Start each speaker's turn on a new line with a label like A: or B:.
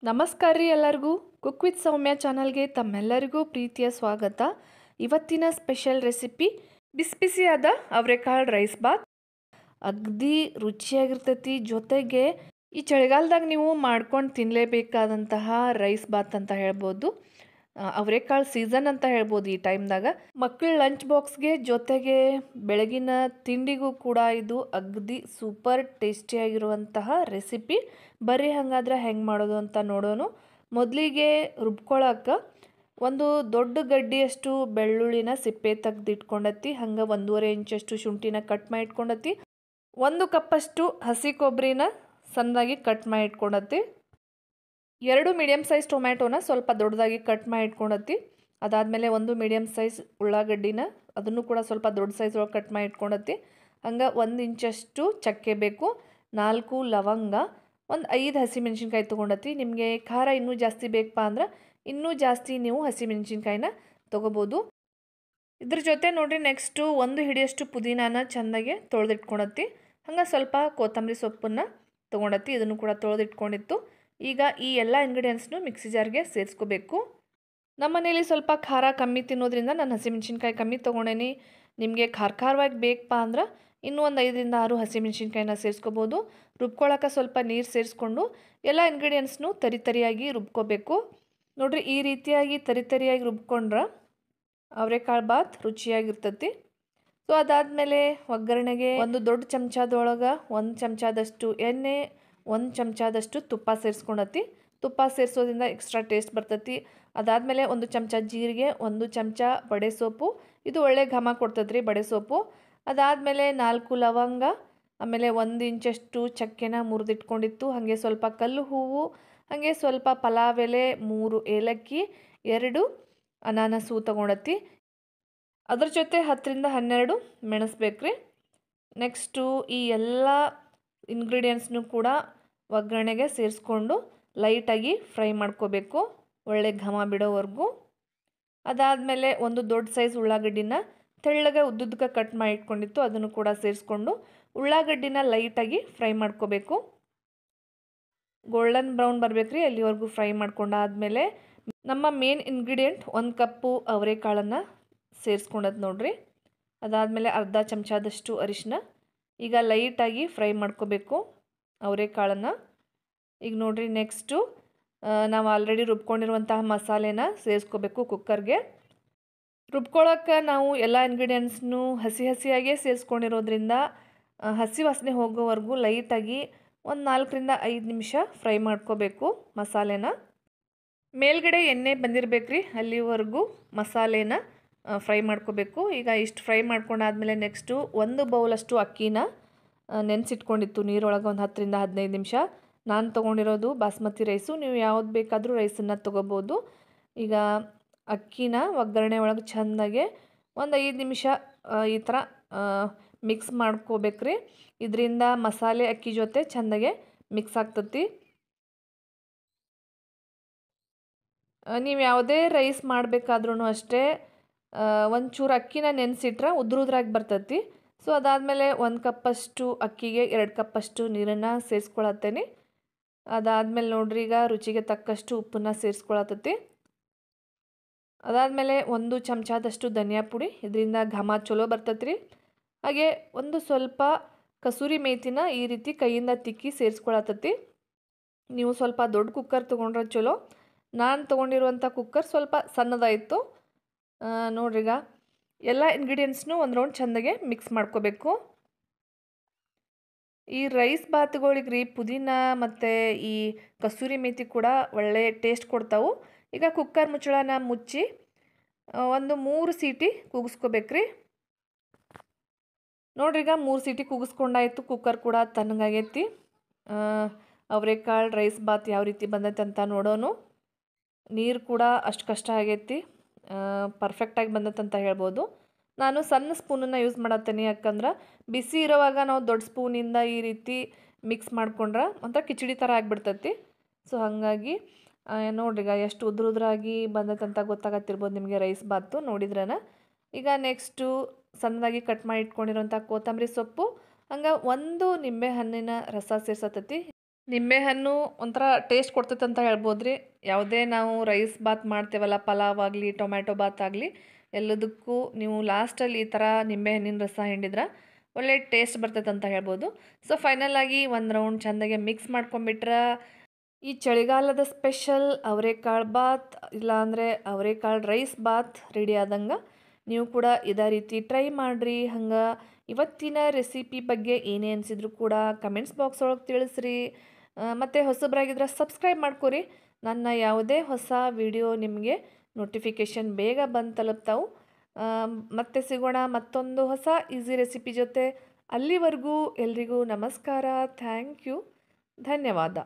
A: ನಮಸ್ಕಾರ ರೀ ಎಲ್ಲರಿಗೂ. ಕುಕ್ ವಿತ್ ಸೌಮ್ಯ ಚಾನಲ್ಗೆ ತಮ್ಮೆಲ್ಲರಿಗೂ ಪ್ರೀತಿಯ ಸ್ವಾಗತ. ಇವತ್ತಿನ ಸ್ಪೆಷಲ್ ರೆಸಿಪಿ ಬಿಸಿ ಬಿಸಿಯಾದ ಅವರೆಕಾಳು ರೈಸ್ ಬಾತ್. ಅಗದಿ ರುಚಿಯಾಗಿರ್ತೈತಿ. ಜೊತೆಗೆ ಈ ಚಳಿಗಾಲದಾಗ ನೀವು ಮಾಡ್ಕೊಂಡು ತಿನ್ನಲೇಬೇಕಾದಂತಹ ರೈಸ್ ಬಾತ್ ಅಂತ ಹೇಳ್ಬೋದು. ಅವರೆಕಾಳು ಸೀಸನ್ ಅಂತ ಹೇಳ್ಬೋದು ಈ ಟೈಮ್ದಾಗ. ಮಕ್ಕಳ ಲಂಚ್ ಬಾಕ್ಸ್ಗೆ ಜೊತೆಗೆ ಬೆಳಗಿನ ತಿಂಡಿಗೂ ಕೂಡ ಇದು ಅಗದಿ ಸೂಪರ್ ಟೇಸ್ಟಿಯಾಗಿರುವಂತಹ ರೆಸಿಪಿ. ಬರ್ರಿ ಹಾಗಾದ್ರೆ ಹೆಂಗೆ ಮಾಡೋದು ಅಂತ ನೋಡೋಣ. ಮೊದಲಿಗೆ ರುಬ್ಕೊಳಕ್ಕೆ ಒಂದು ದೊಡ್ಡ ಗಡ್ಡಿಯಷ್ಟು ಬೆಳ್ಳುಳ್ಳಿನ ಸಿಪ್ಪೆ ತೆಗೆದಿಟ್ಕೊಂಡತಿ. ಹಂಗೆ 1.5 ಇಂಚಷ್ಟು ಶುಂಠಿನ ಕಟ್ ಮಾಡಿ ಇಟ್ಕೊಂಡತಿ. 1 ಕಪ್ಪಷ್ಟು ಹಸಿ ಕೊಬ್ಬರಿನ ಸಣ್ಣದಾಗಿ ಕಟ್ ಮಾಡಿ ಇಟ್ಕೊಂಡತಿ. 2 ಮೀಡಿಯಮ್ ಸೈಜ್ ಟೊಮ್ಯಾಟೋನ ಸ್ವಲ್ಪ ದೊಡ್ಡದಾಗಿ ಕಟ್ ಮಾಡಿ ಇಟ್ಕೊಂಡತಿ. ಅದಾದಮೇಲೆ 1 ಮೀಡಿಯಮ್ ಸೈಜ್ ಉಳ್ಳಾಗಡ್ಡಿನ ಅದನ್ನು ಕೂಡ ಸ್ವಲ್ಪ ದೊಡ್ಡ ಸೈಜ್ ಒಳಗೆ ಕಟ್ ಮಾಡಿ ಇಟ್ಕೊಂಡತಿ. ಹಂಗೆ 1 ಇಂಚಷ್ಟು ಚಕ್ಕೆ ಬೇಕು, 4 ಲವಂಗ, ಒಂದು 5 ಹಸಿಮೆಣ್ಸಿನ್ಕಾಯಿ ತೊಗೊಂಡತಿ. ನಿಮಗೆ ಖಾರ ಇನ್ನೂ ಜಾಸ್ತಿ ಬೇಕಪ್ಪ ಅಂದ್ರೆ ಇನ್ನೂ ಜಾಸ್ತಿ ನೀವು ಹಸಿಮೆಣ್ಸಿನ್ಕಾಯಿನ ತೊಗೋಬೋದು. ಇದ್ರ ಜೊತೆ ನೋಡಿರಿ ನೆಕ್ಸ್ಟು 1 ಹಿಡಿಯಷ್ಟು ಪುದೀನಾನ ಚೆಂದಾಗಿ ತೊಳೆದಿಟ್ಕೊಂಡತಿ. ಹಂಗೆ ಸ್ವಲ್ಪ ಕೊತ್ತಂಬರಿ ಸೊಪ್ಪನ್ನು ತೊಗೊಂಡತಿ, ಇದನ್ನು ಕೂಡ ತೊಳೆದಿಟ್ಕೊಂಡಿತ್ತು. ಈಗ ಈ ಎಲ್ಲ ಇಂಗ್ರೀಡಿಯೆಂಟ್ಸ್ನು ಮಿಕ್ಸಿ ಜಾರ್ಗೆ ಸೇರಿಸ್ಕೋಬೇಕು. ನಮ್ಮ ಮನೇಲಿ ಸ್ವಲ್ಪ ಖಾರ ಕಮ್ಮಿ ತಿನ್ನೋದ್ರಿಂದ ನಾನು ಹಸಿಮೆಣ್ಸಿನ್ಕಾಯಿ ಕಮ್ಮಿ ತೊಗೊಂಡೇನಿ. ನಿಮಗೆ ಖಾರವಾಗಿ ಬೇಕಪ್ಪ ಅಂದ್ರೆ ಇನ್ನೂ ಒಂದು 5ರಿಂದ 6 ಹಸಿಮೆಣ್ಸಿನ್ಕಾಯಿನ ಸೇರಿಸ್ಕೋಬೋದು. ರುಬ್ಕೊಳ್ಳೋಕೆ ಸ್ವಲ್ಪ ನೀರು ಸೇರಿಸ್ಕೊಂಡು ಎಲ್ಲ ಇಂಗ್ರೀಡಿಯೆಂಟ್ಸ್ನು ತರಿಯಾಗಿ ರುಬ್ಕೋಬೇಕು. ನೋಡಿರಿ ಈ ರೀತಿಯಾಗಿ ತರಿಯಾಗಿ ರುಬ್ಕೊಂಡ್ರೆ ಅವರೆಕಾಳು ಬಾತ್ ರುಚಿಯಾಗಿರ್ತೈತಿ. ಸೊ ಅದಾದಮೇಲೆ ಒಗ್ಗರಣೆಗೆ ಒಂದು ದೊಡ್ಡ ಚಮಚದೊಳಗೆ 1 ಚಮಚದಷ್ಟು ಎಣ್ಣೆ, 1 ಚಮಚದಷ್ಟು ತುಪ್ಪ ಸೇರಿಸ್ಕೊಂಡತಿ. ತುಪ್ಪ ಸೇರಿಸೋದ್ರಿಂದ ಎಕ್ಸ್ಟ್ರಾ ಟೇಸ್ಟ್ ಬರ್ತೈತಿ. ಅದಾದಮೇಲೆ 1 ಚಮಚ ಜೀರಿಗೆ, 1 ಚಮಚ ಬಡೆ ಸೊಪ್ಪು, ಇದು ಒಳ್ಳೆ ಘಮ ಕೊಡ್ತೈತ್ರಿ ಬಡೆ ಸೊಪ್ಪು. ಅದಾದಮೇಲೆ 4 ಲವಂಗ, ಆಮೇಲೆ 1 ಇಂಚಷ್ಟು ಚಕ್ಕೆನ ಮುರಿದಿಟ್ಕೊಂಡಿತ್ತು. ಹಾಗೆ ಸ್ವಲ್ಪ ಕಲ್ಲು ಹೂವು, ಹಾಗೆ ಸ್ವಲ್ಪ ಪಲಾವ್ ಎಲೆ, 3 ಏಲಕ್ಕಿ, 2 ಅನಾನಸು ತೊಗೊಂಡತಿ. ಅದ್ರ ಜೊತೆ 10ರಿಂದ 12 ಮೆಣಸ್ಬೇಕ್ರಿ. ನೆಕ್ಸ್ಟು ಈ ಎಲ್ಲ ಇಂಗ್ರೀಡಿಯೆಂಟ್ಸ್ನು ಕೂಡ ಒಗ್ಗರಣೆಗೆ ಸೇರಿಸ್ಕೊಂಡು ಲೈಟಾಗಿ ಫ್ರೈ ಮಾಡ್ಕೋಬೇಕು, ಒಳ್ಳೆ ಘಮ ಬಿಡೋವರೆಗೂ. ಅದಾದಮೇಲೆ ಒಂದು ದೊಡ್ಡ ಸೈಜ್ ಉಳ್ಳಾಗಡ್ಡಿನ ತೆಳ್ಳಗೆ ಉದ್ದುದ್ದಕ್ಕೆ ಕಟ್ ಮಾಡಿ ಇಟ್ಕೊಂಡಿತ್ತು, ಅದನ್ನು ಕೂಡ ಸೇರಿಸ್ಕೊಂಡು ಉಳ್ಳಾಗಡ್ಡಿನ ಲೈಟಾಗಿ ಫ್ರೈ ಮಾಡ್ಕೋಬೇಕು. ಗೋಲ್ಡನ್ ಬ್ರೌನ್ ಬರಬೇಕ್ರಿ, ಅಲ್ಲಿವರೆಗೂ ಫ್ರೈ ಮಾಡ್ಕೊಂಡಾದಮೇಲೆ ನಮ್ಮ ಮೇನ್ ಇಂಗ್ರೀಡಿಯೆಂಟ್ 1 ಕಪ್ಪು ಅವರೆಕಾಳನ್ನು ಸೇರಿಸ್ಕೊಂಡದ್ದು ನೋಡ್ರಿ. ಅದಾದಮೇಲೆ ಅರ್ಧ ಚಮಚದಷ್ಟು ಅರಿಶಿನ. ಈಗ ಲೈಟಾಗಿ ಫ್ರೈ ಮಾಡ್ಕೋಬೇಕು ಅವರೆಕಾಳನ್ನು. ಈಗ ನೋಡಿರಿ ನೆಕ್ಸ್ಟು ನಾವು ಆಲ್ರೆಡಿ ರುಬ್ಕೊಂಡಿರುವಂತಹ ಮಸಾಲೆನ ಸೇರಿಸ್ಕೋಬೇಕು ಕುಕ್ಕರ್ಗೆ. ರುಬ್ಕೊಳ್ಳೋಕೆ ನಾವು ಎಲ್ಲ ಇಂಗ್ರೀಡಿಯೆಂಟ್ಸ್ನು ಹಸಿಯಾಗೇ ಸೇರಿಸ್ಕೊಂಡಿರೋದ್ರಿಂದ ಹಸಿ ವಾಸನೆ ಹೋಗೋವರೆಗೂ ಲೈಟಾಗಿ ಒಂದು 4ರಿಂದ 5 ನಿಮಿಷ ಫ್ರೈ ಮಾಡ್ಕೋಬೇಕು ಮಸಾಲೆನ. ಮೇಲ್ಗಡೆ ಎಣ್ಣೆ ಬಂದಿರಬೇಕ್ರಿ, ಅಲ್ಲಿವರೆಗೂ ಮಸಾಲೆನ ಫ್ರೈ ಮಾಡ್ಕೋಬೇಕು. ಈಗ ಇಷ್ಟು ಫ್ರೈ ಮಾಡ್ಕೊಂಡಾದ್ಮೇಲೆ ನೆಕ್ಸ್ಟು 1 ಬೌಲಷ್ಟು ಅಕ್ಕಿನ ನೆನೆಸಿಟ್ಕೊಂಡಿತ್ತು ನೀರೊಳಗೆ ಒಂದು 10ರಿಂದ 15 ನಿಮಿಷ. ನಾನು ತೊಗೊಂಡಿರೋದು ಬಾಸ್ಮತಿ ರೈಸು, ನೀವು ಯಾವ್ದು ಬೇಕಾದರೂ ರೈಸನ್ನು ತೊಗೋಬೋದು. ಈಗ ಅಕ್ಕಿನ ಒಗ್ಗರಣೆ ಒಳಗೆ ಚೆಂದಾಗೆ ಒಂದು 5 ನಿಮಿಷ ಈ ಥರ ಮಿಕ್ಸ್ ಮಾಡ್ಕೋಬೇಕ್ರಿ. ಇದರಿಂದ ಮಸಾಲೆ ಅಕ್ಕಿ ಜೊತೆ ಚೆಂದಾಗೆ ಮಿಕ್ಸ್ ಆಗ್ತತಿ. ನೀವು ಯಾವುದೇ ರೈಸ್ ಮಾಡಬೇಕಾದ್ರೂ ಅಷ್ಟೇ ಒಂಚೂರು ಅಕ್ಕಿನ ನೆನೆಸಿಟ್ರೆ ಉದ್ರಾಗಿ ಬರ್ತೈತಿ. ಸೊ ಅದಾದಮೇಲೆ 1 ಕಪ್ಪಷ್ಟು ಅಕ್ಕಿಗೆ 2 ಕಪ್ಪಷ್ಟು ನೀರನ್ನು ಸೇರಿಸ್ಕೊಳತ್ತೇನೆ. ಅದಾದಮೇಲೆ ನೋಡ್ರಿ ಈಗ ರುಚಿಗೆ ತಕ್ಕಷ್ಟು ಉಪ್ಪನ್ನು ಸೇರಿಸ್ಕೊಳತೈತಿ. ಅದಾದಮೇಲೆ 1 ಚಮಚದಷ್ಟು ಧನಿಯಾ ಪುಡಿ, ಇದರಿಂದ ಘಮ ಚಲೋ ಬರ್ತೈತ್ರಿ. ಹಾಗೆ ಒಂದು ಸ್ವಲ್ಪ ಕಸೂರಿ ಮೇಥಿನ ಈ ರೀತಿ ಕೈಯಿಂದ ತಿಕ್ಕಿ ಸೇರಿಸ್ಕೊಳತೈತಿ. ನೀವು ಸ್ವಲ್ಪ ದೊಡ್ಡ ಕುಕ್ಕರ್ ತೊಗೊಂಡ್ರೆ ಚಲೋ. ನಾನು ತೊಗೊಂಡಿರುವಂಥ ಕುಕ್ಕರ್ ಸ್ವಲ್ಪ ಸಣ್ಣದಾಯಿತು. ನೋಡ್ರಿ ಈಗ ಎಲ್ಲ ಇಂಗ್ರೀಡಿಯೆಂಟ್ಸ್ನು ಒಂದು ರೌಂಡ್ ಚೆಂದಾಗೆ ಮಿಕ್ಸ್ ಮಾಡ್ಕೋಬೇಕು. ಈ ರೈಸ್ ಬಾತ್ಗಳಿಗೆ ರೀ ಪುದೀನ ಮತ್ತು ಈ ಕಸೂರಿ ಮೇಥಿ ಕೂಡ ಒಳ್ಳೆ ಟೇಸ್ಟ್ ಕೊಡ್ತಾವೆ. ಈಗ ಕುಕ್ಕರ್ ಮುಚ್ಚಳನ ಮುಚ್ಚಿ ಒಂದು 3 ಸೀಟಿ ಕೂಗಿಸ್ಕೋಬೇಕ್ರಿ. ನೋಡ್ರಿ ಈಗ 3 ಸೀಟಿ ಕೂಗಿಸ್ಕೊಂಡಾಯಿತು, ಕುಕ್ಕರ್ ಕೂಡ ತಣ್ಣಗಾಗೈತಿ. ಅವರೆಕಾಳು ರೈಸ್ ಬಾತ್ ಯಾವ ರೀತಿ ಬಂದೈತೆ ಅಂತ ನೋಡೋಣ. ನೀರು ಕೂಡ ಅಷ್ಟು ಕಷ್ಟ ಆಗೈತಿ, ಪರ್ಫೆಕ್ಟಾಗಿ ಬಂದೈತೆ ಅಂತ ಹೇಳ್ಬೋದು. ನಾನು ಸಣ್ಣ ಸ್ಪೂನನ್ನು ಯೂಸ್ ಮಾಡತ್ತೇನೆ, ಯಾಕಂದ್ರೆ ಬಿಸಿ ಇರೋವಾಗ ನಾವು ದೊಡ್ಡ ಸ್ಪೂನಿಂದ ಈ ರೀತಿ ಮಿಕ್ಸ್ ಮಾಡ್ಕೊಂಡ್ರೆ ಒಂಥರ ಕಿಚಡಿ ಥರ ಆಗಿಬಿಡ್ತೈತಿ. ಸೊ ಹಾಗಾಗಿ ನೋಡ್ರಿ ಈಗ ಎಷ್ಟು ಉದ್ರಾಗಿ ಬಂದೈತೆ ಅಂತ ಗೊತ್ತಾಗತ್ತಿರ್ಬೋದು ನಿಮಗೆ ರೈಸ್ ಬಾತು ನೋಡಿದ್ರನ. ಈಗ ನೆಕ್ಸ್ಟು ಸಣ್ಣದಾಗಿ ಕಟ್ ಮಾಡಿ ಇಟ್ಕೊಂಡಿರೋಂಥ ಕೊತ್ತಂಬರಿ ಸೊಪ್ಪು, ಹಂಗೆ 1 ನಿಂಬೆ ಹಣ್ಣಿನ ರಸ ಸೇರ್ಸತ್ತೈತಿ. ನಿಂಬೆಹಣ್ಣು ಒಂಥರ ಟೇಸ್ಟ್ ಕೊಡ್ತೈತೆ ಅಂತ ಹೇಳ್ಬೋದು ರೀ. ಯಾವುದೇ ನಾವು ರೈಸ್ ಬಾತ್ ಮಾಡ್ತೇವಲ್ಲ, ಪಲಾವ್ ಆಗಲಿ ಟೊಮ್ಯಾಟೊ ಬಾತ್ ಆಗಲಿ, ಎಲ್ಲದಕ್ಕೂ ನೀವು ಲಾಸ್ಟಲ್ಲಿ ಈ ಥರ ನಿಂಬೆಹಣ್ಣಿನ ರಸ ಹಿಂಡಿದ್ರೆ ಒಳ್ಳೆ ಟೇಸ್ಟ್ ಬರ್ತೈತೆ ಅಂತ ಹೇಳ್ಬೋದು. ಸೊ ಫೈನಲ್ ಆಗಿ ಒಂದು ರೌಂಡ್ ಚೆಂದಾಗೆ ಮಿಕ್ಸ್ ಮಾಡ್ಕೊಂಬಿಟ್ರೆ ಈ ಚಳಿಗಾಲದ ಸ್ಪೆಷಲ್ ಅವರೆಕಾಳು ಬಾತ್ ಇಲ್ಲಾಂದರೆ ಅವರೆಕಾಳು ರೈಸ್ ಬಾತ್ ರೆಡಿ ಆದಂಗೆ. ನೀವು ಕೂಡ ಇದೇ ರೀತಿ ಟ್ರೈ ಮಾಡಿರಿ. ಹಂಗೆ ಇವತ್ತಿನ ರೆಸಿಪಿ ಬಗ್ಗೆ ಏನೇ ಅನಿಸಿದ್ರು ಕೂಡ ಕಮೆಂಟ್ಸ್ ಬಾಕ್ಸ್ ಒಳಗೆ ತಿಳಿಸ್ರಿ. ಮತ್ತು ಹೊಸಬ್ರಾಗಿದ್ರೆ ಸಬ್ಸ್ಕ್ರೈಬ್ ಮಾಡ್ಕೊರಿ. ನನ್ನ ಯಾವುದೇ ಹೊಸ ವಿಡಿಯೋ ನಿಮಗೆ ನೋಟಿಫಿಕೇಷನ್ ಬೇಗ ಬಂದು ತಲುಪ್ತಾವು. ಮತ್ತೆ ಸಿಗೋಣ ಮತ್ತೊಂದು ಹೊಸ ಈಸಿ ರೆಸಿಪಿ ಜೊತೆ. ಅಲ್ಲಿವರೆಗೂ ಎಲ್ರಿಗೂ ನಮಸ್ಕಾರ. Thank you. ಧನ್ಯವಾದ.